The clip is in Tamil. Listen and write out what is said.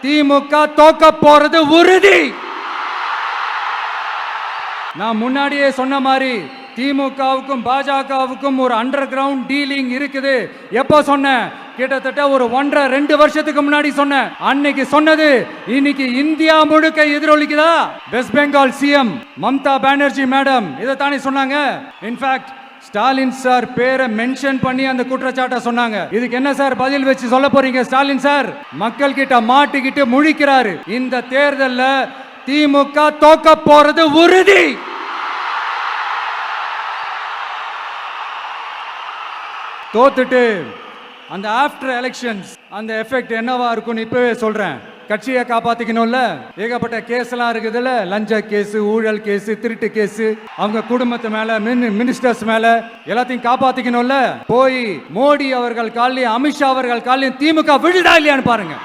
திமுக தோக்க போறது உறுதி. நான் முன்னாடியே சொன்ன மாதிரி திமுகவுக்கும் பாஜகவுக்கும் ஒரு அண்டர் கிரவுண்ட் டீலிங் இருக்குது. எப்போ சொன்னேன்? கிட்டத்தட்ட ஒரு 1.5-2 வருஷத்துக்கு முன்னாடி சொன்னேன். அன்னைக்கு சொன்னது இன்னைக்கு இந்தியா முழுக்க எதிரொலிக்குதா? West Bengal CM Mamata Banerjee madam இதை தானே சொன்னாங்க. இன்ஃபேக்ட் ஸ்டாலின் சார் பேரை மென்ஷன் பண்ணி அந்த குற்றச்சாட்டை சொன்னாங்க. இதுக்கு என்ன சார் பதில் வச்சு சொல்ல போறீங்க? ஸ்டாலின் சார் மக்கள் கிட்ட மாட்டிக்கிட்டு முழிக்கிறாரு. இந்த தேர்தல்ல திமுக தோக்க போறது உறுதி. தோத்துட்டு அந்த ஆஃப்டர் எலெக்ஷன்ஸ் அந்த எஃபெக்ட் என்னவா இருக்கும்னு இப்பவே சொல்றேன். கட்சியை காப்பாத்திக்கணும்ல, ஏகப்பட்ட கேஸ் எல்லாம் இருக்குதுல்ல, லஞ்ச கேஸ், ஊழல் கேஸ், திருட்டு கேஸ், அவங்க குடும்பத்து மேல, மினிஸ்டர்ஸ் மேல எல்லாத்தையும் காப்பாத்திக்கணும்ல. போய் மோடி அவர்கள் காலையும் அமித்ஷா அவர்கள் காலையும் திமுக விழுதா இல்லையான்னு பாருங்க.